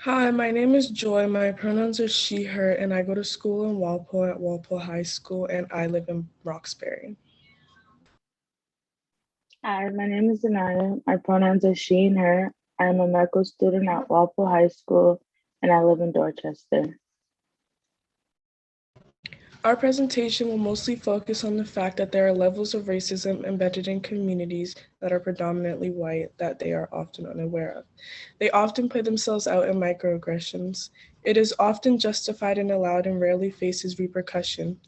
Hi, my name is Joy. My pronouns are she, her, and I go to school in Walpole at Walpole High School, and I live in Roxbury. Hi, my name is Anaya. My pronouns are she and her. I am a METCO student at Walpole High School, and I live in Dorchester. Our presentation will mostly focus on the fact that there are levels of racism embedded in communities that are predominantly white that they are often unaware of. They often play themselves out in microaggressions. It is often justified and allowed and rarely faces repercussion.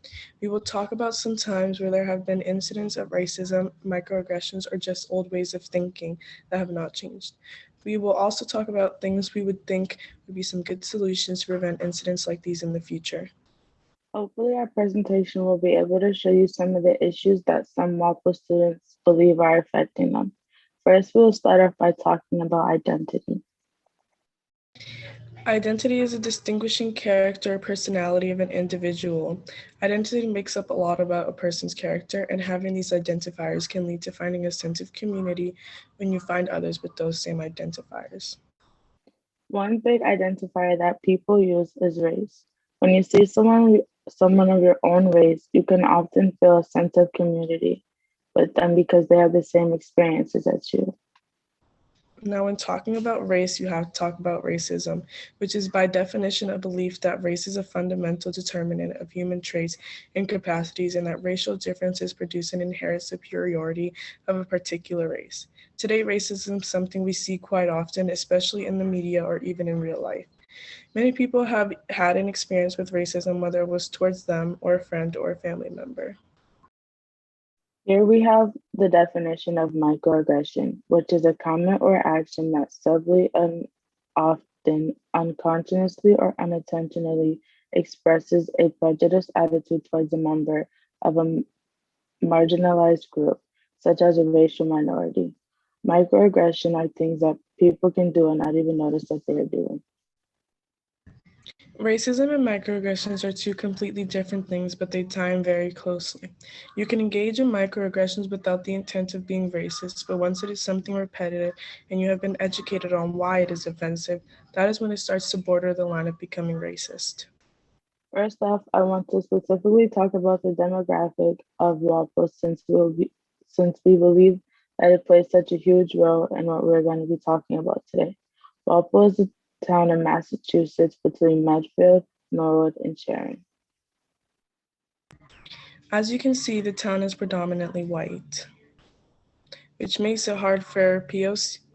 We will talk about some times where there have been incidents of racism, microaggressions, or just old ways of thinking that have not changed. We will also talk about things we would think would be some good solutions to prevent incidents like these in the future. Hopefully, our presentation will be able to show you some of the issues that some Walpole students believe are affecting them. First, we'll start off by talking about identity. Identity is a distinguishing character or personality of an individual. Identity makes up a lot about a person's character, and having these identifiers can lead to finding a sense of community when you find others with those same identifiers. One big identifier that people use is race. When you see someone of your own race, you can often feel a sense of community with them because they have the same experiences as you. Now, when talking about race, you have to talk about racism, which is by definition a belief that race is a fundamental determinant of human traits and capacities, and that racial differences produce an inherent superiority of a particular race. Today, racism is something we see quite often, especially in the media or even in real life. Many people have had an experience with racism, whether it was towards them or a friend or a family member. Here we have the definition of microaggression, which is a comment or action that subtly and often unconsciously or unintentionally expresses a prejudiced attitude towards a member of a marginalized group, such as a racial minority. Microaggression are things that people can do and not even notice that they are doing. Racism and microaggressions are two completely different things, but they tie in very closely. You can engage in microaggressions without the intent of being racist, but once it is something repetitive and you have been educated on why it is offensive, that is when it starts to border the line of becoming racist. First off, I want to specifically talk about the demographic of Walpole since we believe that it plays such a huge role in what we're going to be talking about today. Walpole is a town in Massachusetts between Medfield, Norwood, and Sharon. As you can see, the town is predominantly white, which makes it hard for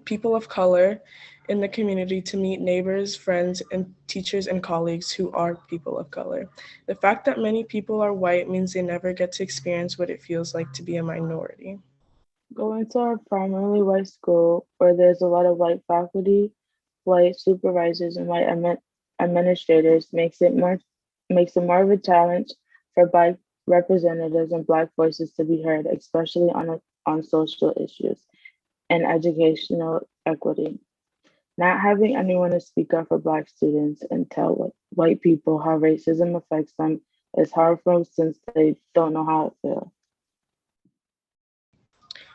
people of color in the community to meet neighbors, friends, and teachers and colleagues who are people of color. The fact that many people are white means they never get to experience what it feels like to be a minority. Going to our primarily white school, where there's a lot of white faculty, white supervisors, and white administrators, makes it more of a challenge for Black representatives and Black voices to be heard, especially on social issues and educational equity. Not having anyone to speak up for Black students and tell white people how racism affects them is harmful since they don't know how it feels.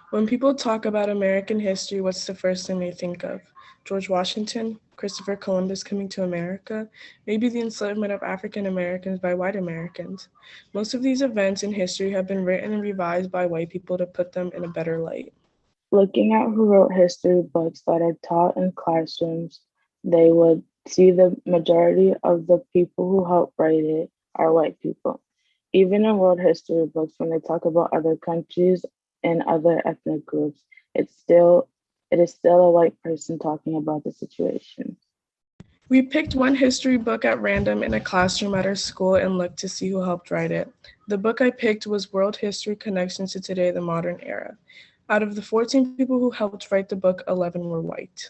When people talk about American history, what's the first thing they think of? George Washington, Christopher Columbus coming to America, maybe the enslavement of African Americans by white Americans. Most of these events in history have been written and revised by white people to put them in a better light. Looking at who wrote history books that are taught in classrooms, they would see the majority of the people who helped write it are white people. Even in world history books, when they talk about other countries and other ethnic groups, it is still a white person talking about the situation. We picked one history book at random in a classroom at our school and looked to see who helped write it. The book I picked was World History Connections to Today, the Modern Era. Out of the 14 people who helped write the book, 11 were white.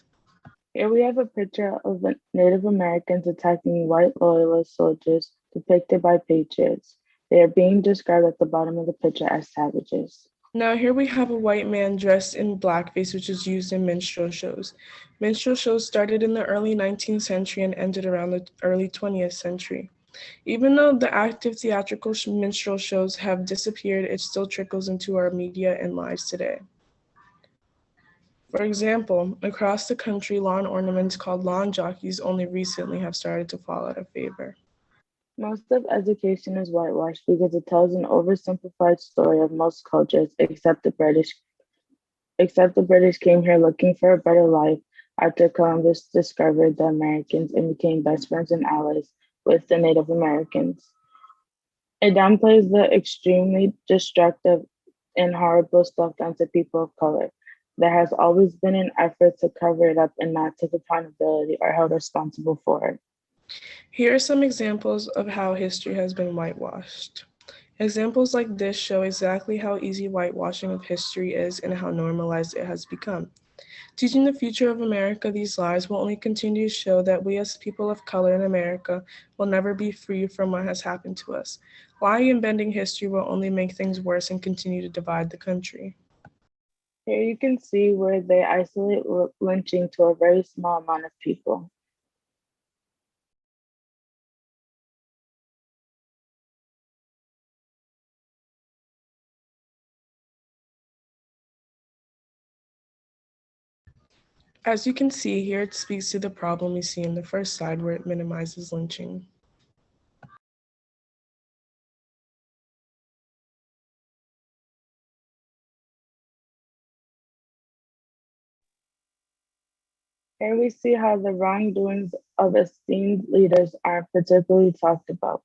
Here we have a picture of Native Americans attacking white loyalist soldiers depicted by patriots. They are being described at the bottom of the picture as savages. Now here we have a white man dressed in blackface, which is used in minstrel shows. Minstrel shows started in the early 19th century and ended around the early 20th century. Even though the active theatrical minstrel shows have disappeared, it still trickles into our media and lives today. For example, across the country, lawn ornaments called lawn jockeys only recently have started to fall out of favor. Most of education is whitewashed because it tells an oversimplified story of most cultures except the British came here looking for a better life after Columbus discovered the Americans and became best friends and allies with the Native Americans. It downplays the extremely destructive and horrible stuff done to people of color. There has always been an effort to cover it up and not take accountability or held responsible for it. Here are some examples of how history has been whitewashed. Examples like this show exactly how easy whitewashing of history is and how normalized it has become. Teaching the future of America these lies will only continue to show that we as people of color in America will never be free from what has happened to us. Lying and bending history will only make things worse and continue to divide the country. Here you can see where they isolate lynching to a very small amount of people. As you can see here, it speaks to the problem we see in the first slide where it minimizes lynching. Here we see how the wrongdoings of esteemed leaders aren't particularly talked about.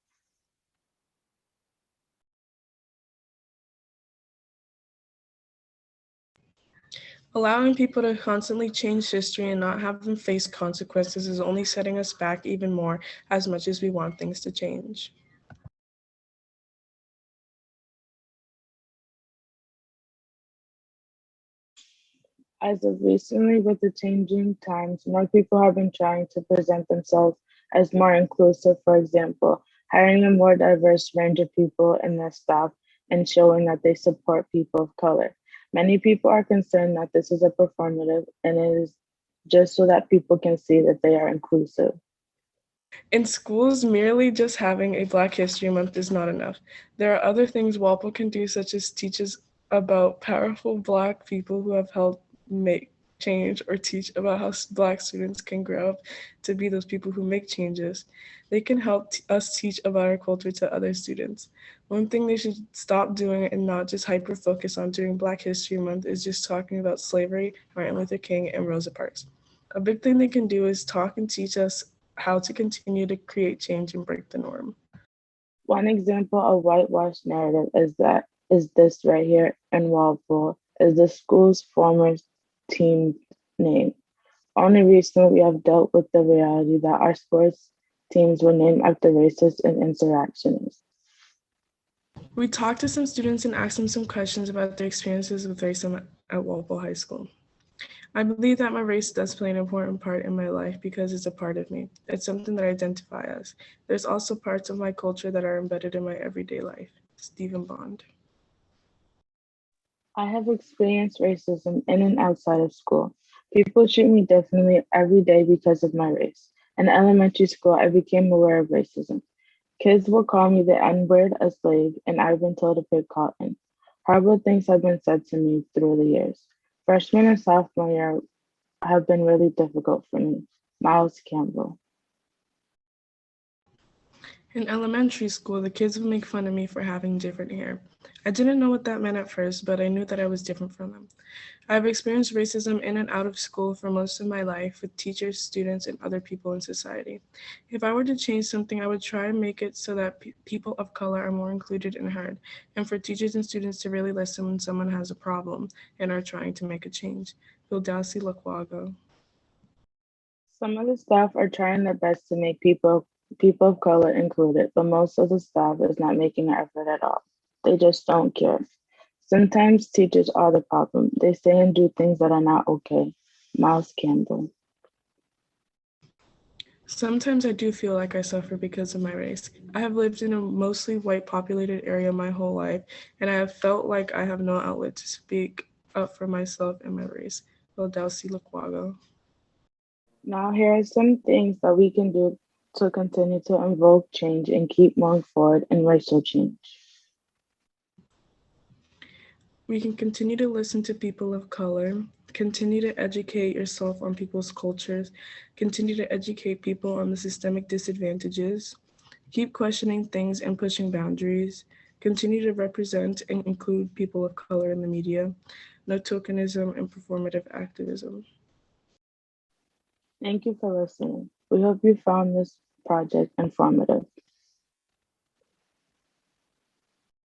Allowing people to constantly change history and not have them face consequences is only setting us back even more as much as we want things to change. As of recently, with the changing times, more people have been trying to present themselves as more inclusive, for example, hiring a more diverse range of people in their staff and showing that they support people of color. Many people are concerned that this is a performative and it is just so that people can see that they are inclusive. In schools, merely just having a Black History Month is not enough. There are other things Walpole can do, such as teach us about powerful Black people who have helped make change, or teach about how Black students can grow up to be those people who make changes. They can help us teach about our culture to other students. One thing they should stop doing and not just hyper focus on during Black History Month is just talking about slavery, Martin Luther King, and Rosa Parks. A big thing they can do is talk and teach us how to continue to create change and break the norm. One example of whitewash narrative is this right here in Walpole is the school's former team name. Only recently we have dealt with the reality that our sports teams were named after racists and insurrectionists. We talked to some students and asked them some questions about their experiences with racism at Walpole High School. I believe that my race does play an important part in my life because it's a part of me. It's something that I identify as. There's also parts of my culture that are embedded in my everyday life. Stephen Bond. I have experienced racism in and outside of school. People treat me differently every day because of my race. In elementary school, I became aware of racism. Kids will call me the N word, a slave, and I've been told to pick cotton. Horrible things have been said to me through the years. Freshman and sophomore year have been really difficult for me. Miles Campbell. In elementary school, the kids would make fun of me for having different hair. I didn't know what that meant at first, but I knew that I was different from them. I've experienced racism in and out of school for most of my life with teachers, students, and other people in society. If I were to change something, I would try and make it so that people of color are more included and heard, and for teachers and students to really listen when someone has a problem and are trying to make a change. Wildasi Lakwago. Some of the staff are trying their best to make people of color included, but most of the staff is not making an effort at all. They just don't care. Sometimes teachers are the problem. They say and do things that are not okay. Miles Campbell. Sometimes I do feel like I suffer because of my race. I have lived in a mostly white populated area my whole life, and I have felt like I have no outlet to speak up for myself and my race. Wildasi Lakwago. Now, here are some things that we can do to continue to invoke change and keep moving forward in racial change. We can continue to listen to people of color. Continue to educate yourself on people's cultures. Continue to educate people on the systemic disadvantages. Keep questioning things and pushing boundaries. Continue to represent and include people of color in the media. No tokenism and performative activism. Thank you for listening. We hope you found this project informative.